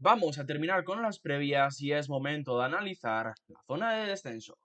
Vamos a terminar con las previas y es momento de analizar la zona de descenso.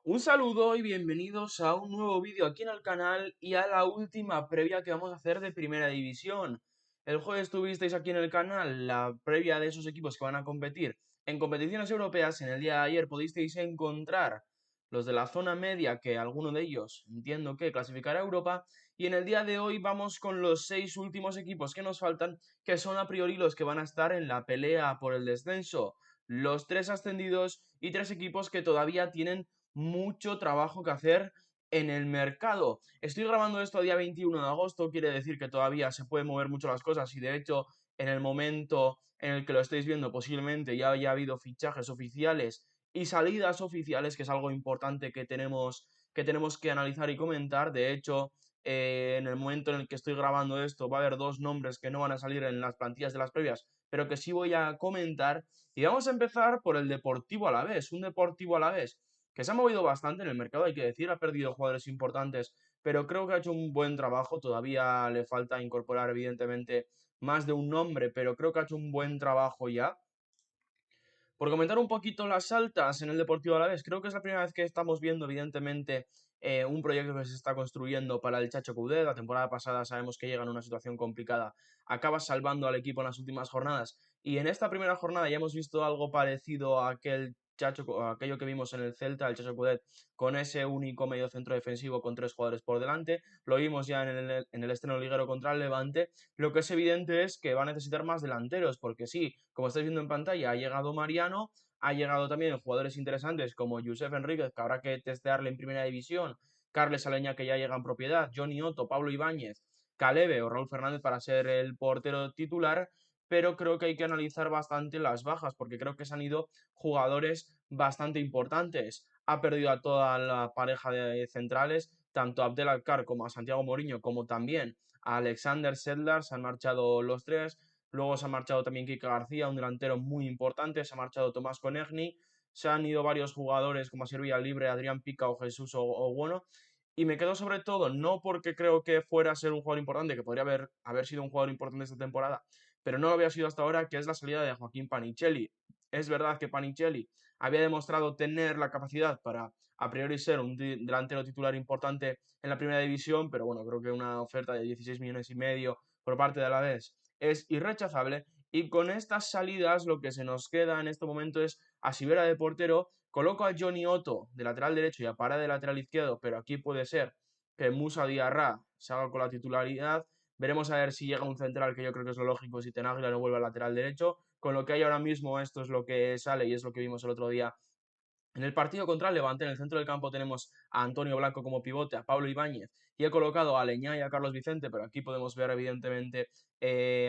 Un saludo y bienvenidos a un nuevo vídeo aquí en el canal y a la última previa que vamos a hacer de Primera División. El jueves tuvisteis aquí en el canal la previa de esos equipos que van a competir en competiciones europeas. En el día de ayer pudisteis encontrar los de la zona media, que alguno de ellos entiendo que clasificará a Europa, y en el día de hoy vamos con los 6 últimos equipos que nos faltan, que son a priori los que van a estar en la pelea por el descenso. Los 3 ascendidos y 3 equipos que todavía tienen mucho trabajo que hacer en el mercado. Estoy grabando esto a día 21 de agosto, quiere decir que todavía se pueden mover mucho las cosas y de hecho en el momento en el que lo estéis viendo posiblemente ya haya habido fichajes oficiales y salidas oficiales, que es algo importante que tenemos que analizar y comentar. De hecho, en el momento en el que estoy grabando esto va a haber dos nombres que no van a salir en las plantillas de las previas, pero que sí voy a comentar. Y vamos a empezar por el Deportivo Alavés, un Deportivo Alavés que se ha movido bastante en el mercado, hay que decir, ha perdido jugadores importantes, pero creo que ha hecho un buen trabajo. Todavía le falta incorporar, evidentemente, más de un nombre, pero creo que ha hecho un buen trabajo ya. Por comentar un poquito las altas en el Deportivo Alavés, creo que es la primera vez que estamos viendo, evidentemente, un proyecto que se está construyendo para el Chacho Coudet. La temporada pasada sabemos que llega en una situación complicada, acaba salvando al equipo en las últimas jornadas, y en esta primera jornada ya hemos visto algo parecido a aquello que vimos en el Celta, el Chacho Coudet, con ese único medio centro defensivo con 3 jugadores por delante. Lo vimos ya en el estreno liguero contra el Levante. Lo que es evidente es que va a necesitar más delanteros, porque sí, como estáis viendo en pantalla, ha llegado Mariano, ha llegado también jugadores interesantes como Josef Enríquez, que habrá que testearle en Primera División, Carles Aleña, que ya llega en propiedad, Johnny Otto, Pablo Ibáñez, Calebe o Raúl Fernández para ser el portero titular. Pero creo que hay que analizar bastante las bajas, porque creo que se han ido jugadores bastante importantes. Ha perdido a toda la pareja de centrales, tanto a Abdelakar como a Santiago Moriño, como también a Alexander Sedlar. Se han marchado los tres. Luego se ha marchado también Kike García, un delantero muy importante. Se ha marchado Tomás Conegni. Se han ido varios jugadores como Silvia Libre, Adrián Pica o Jesús o Bueno. Y me quedo sobre todo, no porque creo que fuera a ser un jugador importante, que podría haber sido un jugador importante esta temporada, pero no lo había sido hasta ahora, que es la salida de Joaquín Panichelli. Es verdad que Panichelli había demostrado tener la capacidad para a priori ser un delantero titular importante en la primera división, pero bueno, creo que una oferta de 16 millones y medio por parte de Alavés es irrechazable. Y con estas salidas lo que se nos queda en este momento es a Sibera de portero. Coloco a Johnny Otto de lateral derecho y a Pará de lateral izquierdo, pero aquí puede ser que Musa Diarra se haga con la titularidad. Veremos a ver si llega un central, que yo creo que es lo lógico si Ten Águila no vuelve al lateral derecho. Con lo que hay ahora mismo, esto es lo que sale y es lo que vimos el otro día en el partido contra el Levante. En el centro del campo tenemos a Antonio Blanco como pivote, a Pablo Ibáñez, y he colocado a Leñá y a Carlos Vicente, pero aquí podemos ver evidentemente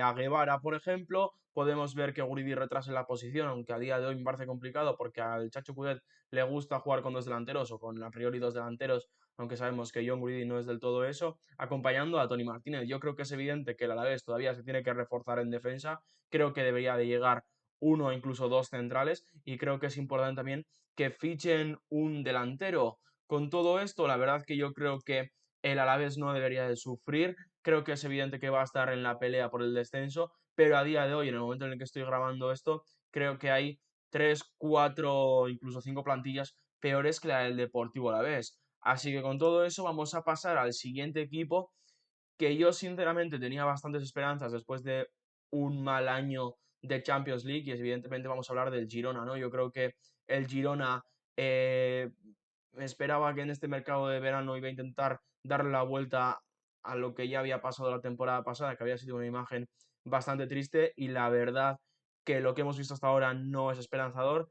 a Guevara, por ejemplo. Podemos ver que Guridi retrasa en la posición, aunque a día de hoy me parece complicado porque al Chacho Coudet le gusta jugar con dos delanteros o con a priori dos delanteros, aunque sabemos que John Guridi no es del todo eso, acompañando a Tony Martínez. Yo creo que es evidente que el Alavés todavía se tiene que reforzar en defensa. Creo que debería de llegar uno o incluso dos centrales, y creo que es importante también que fichen un delantero. Con todo esto, la verdad que yo creo que el Alavés no debería de sufrir. Creo que es evidente que va a estar en la pelea por el descenso, pero a día de hoy, en el momento en el que estoy grabando esto, creo que hay 3, 4, incluso 5 plantillas peores que la del Deportivo Alavés. Así que con todo eso vamos a pasar al siguiente equipo, que yo sinceramente tenía bastantes esperanzas después de un mal año de Champions League, y evidentemente vamos a hablar del Girona, ¿no? Yo creo que el Girona eh, esperaba que en este mercado de verano iba a intentar darle la vuelta a lo que ya había pasado la temporada pasada, que había sido una imagen bastante triste, y la verdad que lo que hemos visto hasta ahora no es esperanzador,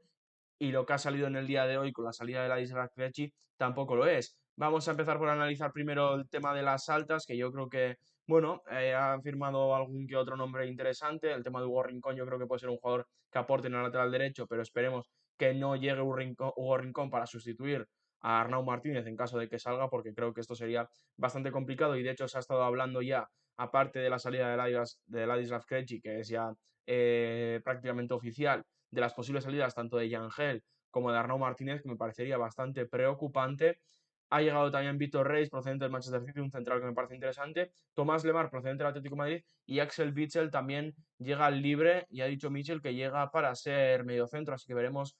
y lo que ha salido en el día de hoy con la salida de la Isla Crechi tampoco lo es. Vamos a empezar por analizar primero el tema de las altas, que yo creo que, bueno, han firmado algún que otro nombre interesante. El tema de Hugo Rincón yo creo que puede ser un jugador que aporte en el lateral derecho, pero esperemos que no llegue Hugo Rincón para sustituir a Arnau Martínez en caso de que salga, porque creo que esto sería bastante complicado, y de hecho se ha estado hablando ya aparte de la salida de Ladislav Krejci, que es ya prácticamente oficial, de las posibles salidas tanto de Yangel como de Arnau Martínez, que me parecería bastante preocupante. Ha llegado también Víctor Reis, procedente del Manchester City, un central que me parece interesante. Tomás Lemar, procedente del Atlético de Madrid. Y Axel Witsel también llega libre. Y ha dicho Mitchell que llega para ser mediocentro. Así que veremos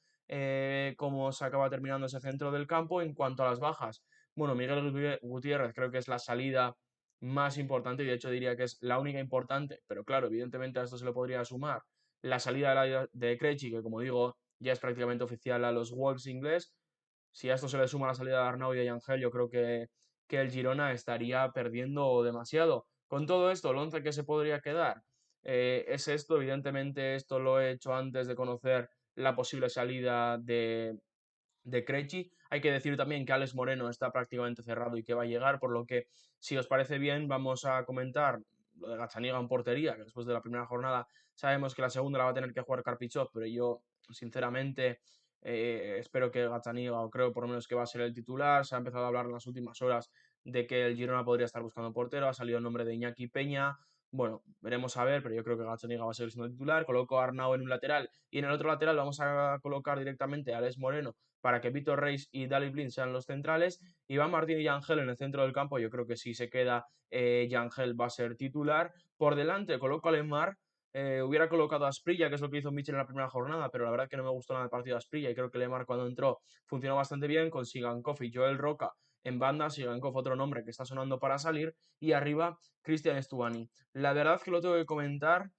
cómo se acaba terminando ese centro del campo. En cuanto a las bajas, bueno, Miguel Gutiérrez creo que es la salida más importante. Y de hecho diría que es la única importante. Pero claro, evidentemente a esto se le podría sumar la salida de Krejci, que como digo, ya es prácticamente oficial a los Wolves inglés. Si a esto se le suma la salida de Arnau y de Ángel, yo creo que el Girona estaría perdiendo demasiado. Con todo esto, el 11 que se podría quedar es esto. Evidentemente, esto lo he hecho antes de conocer la posible salida de Krejci. Hay que decir también que Alex Moreno está prácticamente cerrado y que va a llegar, por lo que, si os parece bien, vamos a comentar lo de Gazzaniga en portería, que después de la primera jornada sabemos que la segunda la va a tener que jugar Karpichov, pero yo, sinceramente, espero que Gazzaniga, o creo por lo menos que va a ser el titular. Se ha empezado a hablar en las últimas horas de que el Girona podría estar buscando portero, ha salido el nombre de Iñaki Peña. Bueno, veremos a ver, pero yo creo que Gazzaniga va a seguir siendo titular. Coloco a Arnau en un lateral y en el otro lateral vamos a colocar directamente a Alex Moreno para que Víctor Reis y Daley Blind sean los centrales. Iván Martín y Yangel en el centro del campo. Yo creo que si se queda Yangel va a ser titular. Por delante coloco a Lemar. Hubiera colocado a Asprilla, que es lo que hizo Mitchell en la primera jornada, pero la verdad que no me gustó nada el partido de Asprilla y creo que Lemar cuando entró funcionó bastante bien con Sigankov y Joel Roca en banda. Sigankov, otro nombre que está sonando para salir, y arriba Cristian Stuani. La verdad que lo tengo que comentar.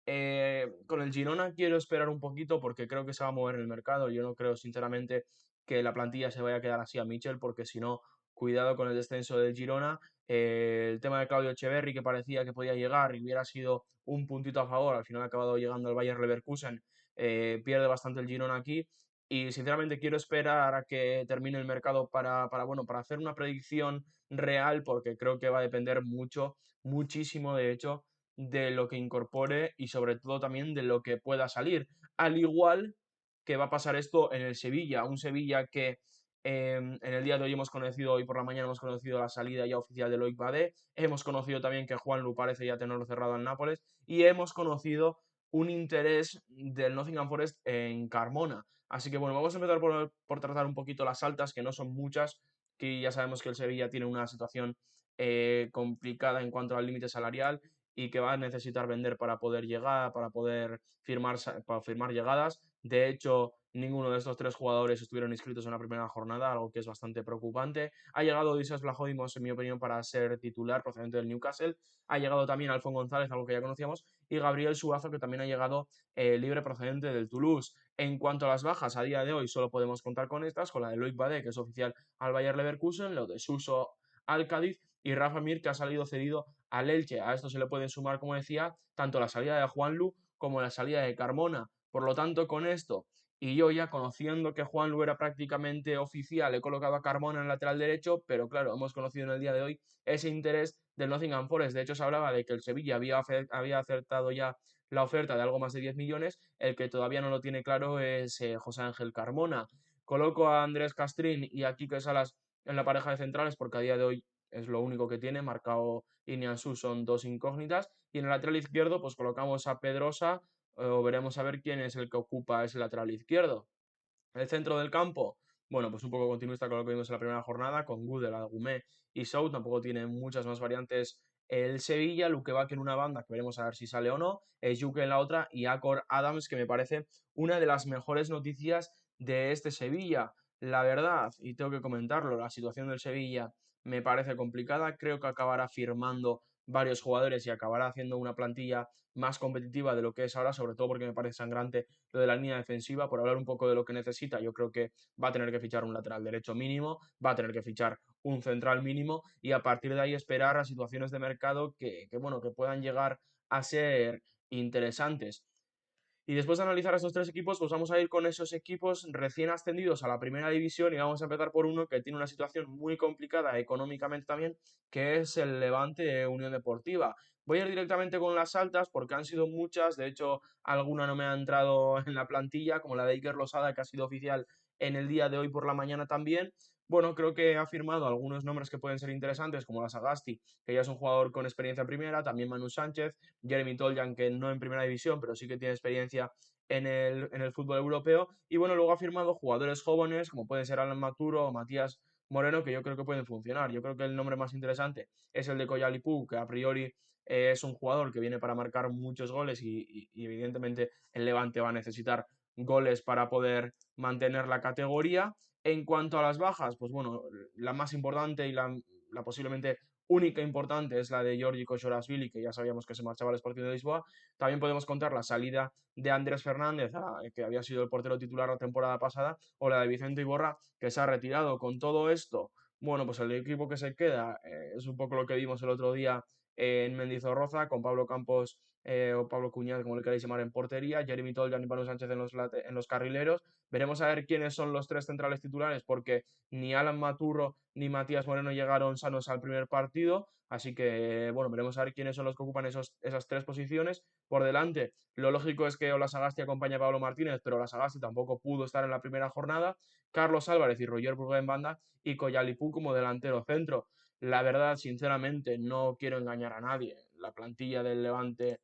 Con el Girona quiero esperar un poquito porque creo que se va a mover en el mercado. Yo no creo, sinceramente, que la plantilla se vaya a quedar así a Mitchell, porque si no, cuidado con el descenso del Girona. El tema de Claudio Echeverri, que parecía que podía llegar y hubiera sido un puntito a favor, al final ha acabado llegando al Bayer Leverkusen. Pierde bastante el Girona aquí. Y sinceramente quiero esperar a que termine el mercado bueno, para hacer una predicción real, porque creo que va a depender mucho, muchísimo de hecho, de lo que incorpore y sobre todo también de lo que pueda salir. Al igual que va a pasar esto en el Sevilla, un Sevilla que en el día de hoy hemos conocido, hoy por la mañana hemos conocido la salida ya oficial de Loic Badé, hemos conocido también que Juanlu parece ya tenerlo cerrado en Nápoles y hemos conocido un interés del Nottingham Forest en Carmona. Así que bueno, vamos a empezar por tratar un poquito las altas, que no son muchas, que ya sabemos que el Sevilla tiene una situación complicada en cuanto al límite salarial y que va a necesitar vender para poder llegar, para firmar llegadas. De hecho, ninguno de estos tres jugadores estuvieron inscritos en la primera jornada, algo que es bastante preocupante. Ha llegado Odysseas Vlachodimos, en mi opinión, para ser titular procedente del Newcastle. Ha llegado también Alfon González, algo que ya conocíamos, y Gabriel Suazo, que también ha llegado libre procedente del Toulouse. En cuanto a las bajas, a día de hoy solo podemos contar con estas, con la de Loic Badé, que es oficial al Bayer Leverkusen, lo de Suso al Cádiz, y Rafa Mir, que ha salido cedido al Elche. A esto se le pueden sumar, como decía, tanto la salida de Juanlu como la salida de Carmona. Por lo tanto, con esto, y yo ya conociendo que Juanlu era prácticamente oficial, he colocado a Carmona en el lateral derecho, pero claro, hemos conocido en el día de hoy ese interés del Nottingham Forest. De hecho, se hablaba de que el Sevilla había acertado ya la oferta de algo más de 10 millones. El que todavía no lo tiene claro es José Ángel Carmona. Coloco a Andrés Castrín y a Quique Salas en la pareja de centrales porque a día de hoy es lo único que tiene. Marcao y Nianzú son dos incógnitas. Y en el lateral izquierdo, pues colocamos a Pedrosa, o veremos a ver quién es el que ocupa ese lateral izquierdo. El centro del campo, bueno, pues un poco continuista con lo que vimos en la primera jornada, con Gudel, Agumé y Sou. Tampoco tiene muchas más variantes el Sevilla. Luque Bacchi en una banda, que veremos a ver si sale o no, Juke en la otra, y Acor Adams, que me parece una de las mejores noticias de este Sevilla. La verdad, y tengo que comentarlo, la situación del Sevilla me parece complicada. Creo que acabará firmando varios jugadores y acabará haciendo una plantilla más competitiva de lo que es ahora, sobre todo porque me parece sangrante lo de la línea defensiva. Por hablar un poco de lo que necesita, yo creo que va a tener que fichar un lateral derecho mínimo, va a tener que fichar un central mínimo y a partir de ahí esperar a situaciones de mercado bueno, que puedan llegar a ser interesantes. Y después de analizar estos tres equipos, pues vamos a ir con esos equipos recién ascendidos a la primera división y vamos a empezar por uno que tiene una situación muy complicada económicamente también, que es el Levante Unión Deportiva. Voy a ir directamente con las altas porque han sido muchas. De hecho, alguna no me ha entrado en la plantilla, como la de Iker Losada, que ha sido oficial en el día de hoy por la mañana también. bueno, creo que ha firmado algunos nombres que pueden ser interesantes, como la Sagasti, que ya es un jugador con experiencia en primera, también Manu Sánchez, Jeremy Toljan, que no en primera división, pero sí que tiene experiencia en el fútbol europeo. Y bueno, luego ha firmado jugadores jóvenes, como pueden ser Alan Maturo o Matías Moreno, que yo creo que pueden funcionar. Yo creo que el nombre más interesante es el de Coyalipu, que a priori es un jugador que viene para marcar muchos goles y evidentemente el Levante va a necesitar goles para poder mantener la categoría. En cuanto a las bajas, pues bueno, la más importante y la posiblemente única importante es la de Giorgi Koshorashvili, que ya sabíamos que se marchaba al Sporting de Lisboa. También podemos contar la salida de Andrés Fernández, que había sido el portero titular la temporada pasada, o la de Vicente Iborra, que se ha retirado. Con todo esto, bueno, pues el equipo que se queda es un poco lo que vimos el otro día en Mendizorroza, con Pablo Campos o Pablo Cuñal, como le queráis llamar, en portería, Jeremy Toljan y Pablo Sánchez en los carrileros. Veremos a ver quiénes son los tres centrales titulares, porque ni Alan Maturro ni Matías Moreno llegaron sanos al primer partido, así que bueno, veremos a ver quiénes son los que ocupan esas tres posiciones. Por delante, lo lógico es que Ola Sagasti acompañe a Pablo Martínez, pero Ola Sagasti tampoco pudo estar en la primera jornada. Carlos Álvarez y Roger Burga en banda y Coyalipú como delantero centro. La verdad, sinceramente, no quiero engañar a nadie. La plantilla del Levante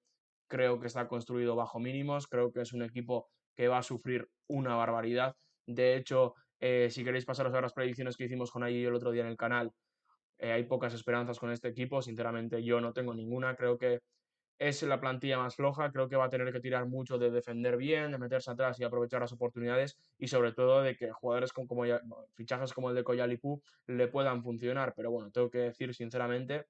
creo que está construido bajo mínimos, creo que es un equipo que va a sufrir una barbaridad. De hecho, si queréis pasaros a las predicciones que hicimos con ahí el otro día en el canal, hay pocas esperanzas con este equipo, sinceramente yo no tengo ninguna, creo que es la plantilla más floja, creo que va a tener que tirar mucho de defender bien, de meterse atrás y aprovechar las oportunidades y sobre todo de que jugadores fichajes como el de Coyalipu le puedan funcionar, pero bueno, tengo que decir sinceramente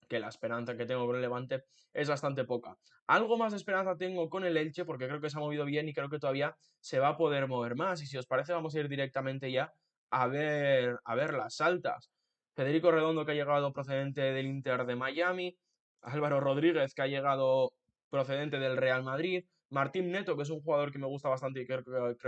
que la esperanza que tengo con el Levante es bastante poca. Algo más de esperanza tengo con el Elche porque creo que se ha movido bien y creo que todavía se va a poder mover más. Y si os parece, vamos a ir directamente ya a ver las altas. Federico Redondo, que ha llegado procedente del Inter de Miami. Álvaro Rodríguez, que ha llegado procedente del Real Madrid. Martín Neto, que es un jugador que me gusta bastante y creo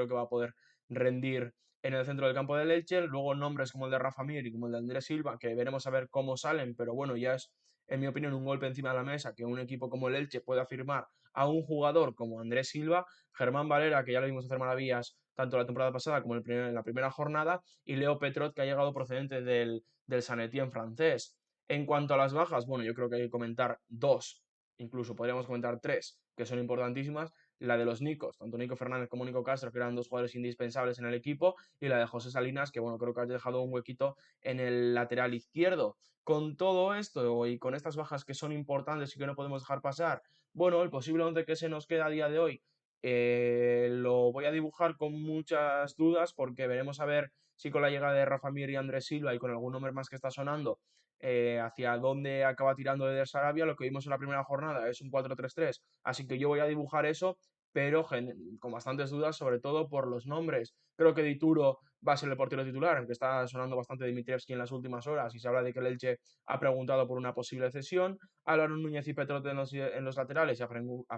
que va a poder rendir en el centro del campo del Elche. Luego nombres como el de Rafa Mir y como el de Andrés Silva, que veremos a ver cómo salen, pero bueno, ya es en mi opinión, un golpe encima de la mesa que un equipo como el Elche pueda firmar a un jugador como Andrés Silva, Germán Valera, que ya lo vimos hacer maravillas tanto la temporada pasada como en la primera jornada, y Leo Petrot, que ha llegado procedente del San Etienne francés. En cuanto a las bajas, bueno, yo creo que hay que comentar dos, incluso podríamos comentar tres, que son importantísimas. La de los Nicos, tanto Nico Fernández como Nico Castro, que eran dos jugadores indispensables en el equipo, y la de José Salinas, que bueno, creo que ha dejado un huequito en el lateral izquierdo. Con todo esto y con estas bajas que son importantes y que no podemos dejar pasar, bueno, el posible 11 que se nos queda a día de hoy lo voy a dibujar con muchas dudas porque veremos a ver si con la llegada de Rafa Mir y Andrés Silva y con algún nombre más que está sonando, hacia dónde acaba tirando de Sarabia. Lo que vimos en la primera jornada es un 4-3-3, así que yo voy a dibujar eso, pero con bastantes dudas, sobre todo por los nombres. Creo que Dituro va a ser el portero titular, aunque está sonando bastante Dimitrievski en las últimas horas y se habla de que el Elche ha preguntado por una posible cesión. Álvaro Núñez y Petrote en los laterales y a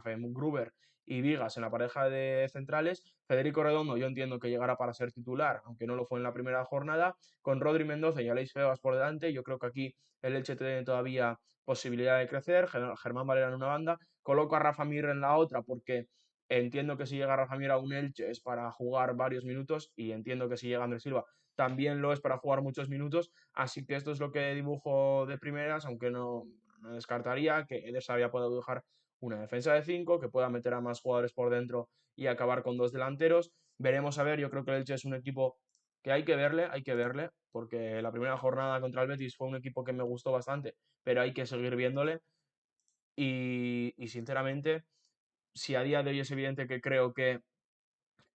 Fem Gruber y Vigas en la pareja de centrales. Federico Redondo yo entiendo que llegará para ser titular, aunque no lo fue en la primera jornada. Con Rodri Mendoza y Aleix Febas por delante, yo creo que aquí el Elche tiene todavía posibilidad de crecer. Germán Valera en una banda. Coloco a Rafa Mir en la otra porque entiendo que si llega Rafa Mir a un Elche es para jugar varios minutos y entiendo que si llega Andrés Silva también lo es para jugar muchos minutos, así que esto es lo que dibujo de primeras, aunque no descartaría que Eder Sabia pueda dibujar una defensa de 5, que pueda meter a más jugadores por dentro y acabar con dos delanteros. Veremos a ver, yo creo que el Elche es un equipo que hay que verle, porque la primera jornada contra el Betis fue un equipo que me gustó bastante, pero hay que seguir viéndole y sinceramente, si a día de hoy es evidente que creo que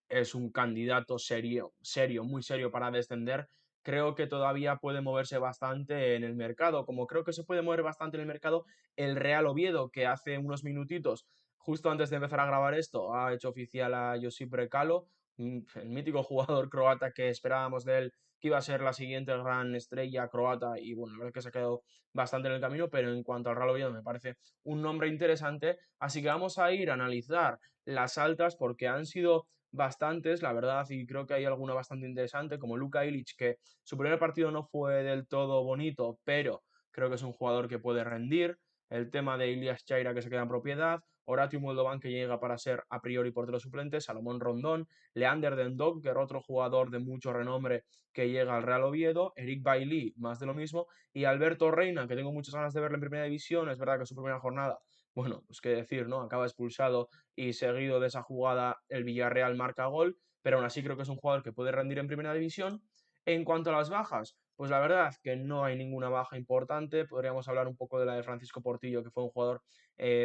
es un candidato serio, serio, muy serio para descender, creo que todavía puede moverse bastante en el mercado, como creo que se puede mover bastante en el mercado el Real Oviedo, que hace unos minutitos, justo antes de empezar a grabar esto, ha hecho oficial a Josip Brekalo, el mítico jugador croata que esperábamos de él, que iba a ser la siguiente gran estrella croata, y bueno, la verdad es que se ha quedado bastante en el camino, pero en cuanto al Real Oviedo me parece un nombre interesante, así que vamos a ir a analizar las altas porque han sido bastantes, la verdad, y creo que hay alguna bastante interesante, como Luka Ilic, que su primer partido no fue del todo bonito, pero creo que es un jugador que puede rendir. el tema de Ilias Chaira que se queda en propiedad, Horatio Moldovan que llega para ser a priori portero suplente, Salomón Rondón, Leander Den que era otro jugador de mucho renombre que llega al Real Oviedo, Eric Bailly, más de lo mismo, y Alberto Reina, que tengo muchas ganas de verle en primera división, es verdad que es su primera jornada, bueno, pues qué decir, ¿no? Acaba expulsado y seguido de esa jugada el Villarreal marca gol, pero aún así creo que es un jugador que puede rendir en primera división. En cuanto a las bajas, pues la verdad que no hay ninguna baja importante. Podríamos hablar un poco de la de Francisco Portillo, que fue un jugador,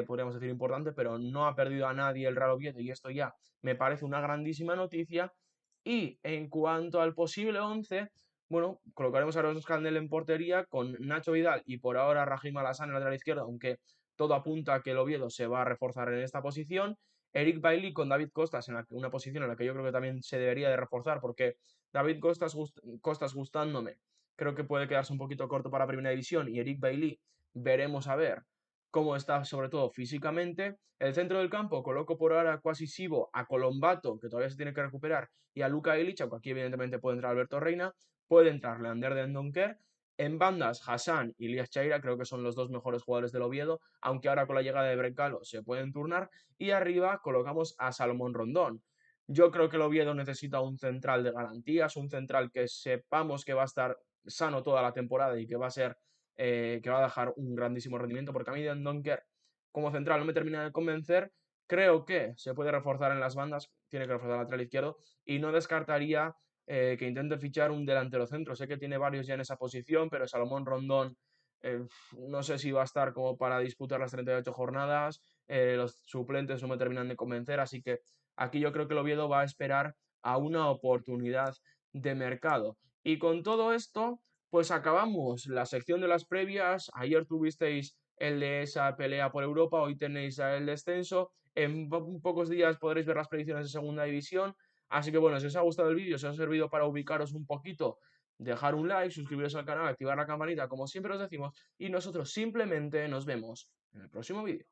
podríamos decir, importante, pero no ha perdido a nadie el Real Oviedo y esto ya me parece una grandísima noticia. Y en cuanto al posible 11, bueno, colocaremos a Ross Candel en portería con Nacho Vidal y por ahora Raheem Alassane en el lateral izquierdo, aunque todo apunta a que el Oviedo se va a reforzar en esta posición. Eric Bailly con David Costas en una posición en la que yo creo que también se debería de reforzar porque David Costas gustándome, creo que puede quedarse un poquito corto para Primera División y Eric Bailly veremos a ver cómo está sobre todo físicamente. El centro del campo coloco por ahora Quasi Sibo a Colombato, que todavía se tiene que recuperar, y a Luka Ilic, aunque aquí evidentemente puede entrar Alberto Reina, puede entrar Leander de Donker. En bandas, Hassan y Lias Chaira creo que son los dos mejores jugadores del Oviedo, aunque ahora con la llegada de Brecalo se pueden turnar. Y arriba colocamos a Salomón Rondón. Yo creo que el Oviedo necesita un central de garantías, un central que sepamos que va a estar sano toda la temporada y que va a ser, que va a dejar un grandísimo rendimiento, porque a mí Donker como central no me termina de convencer. Creo que se puede reforzar en las bandas, tiene que reforzar el lateral izquierdo y no descartaría que intente fichar un delantero centro. Sé que tiene varios ya en esa posición, pero Salomón Rondón eh, no sé si va a estar como para disputar las 38 jornadas. Los suplentes no me terminan de convencer, así que aquí yo creo que el Oviedo va a esperar a una oportunidad de mercado. Y con todo esto, pues acabamos la sección de las previas. Ayer tuvisteis el de esa pelea por Europa, hoy tenéis el descenso. En pocos días podréis ver las predicciones de segunda división. Así que bueno, si os ha gustado el vídeo, si os ha servido para ubicaros un poquito, dejar un like, suscribiros al canal, activar la campanita, como siempre os decimos, y nosotros simplemente nos vemos en el próximo vídeo.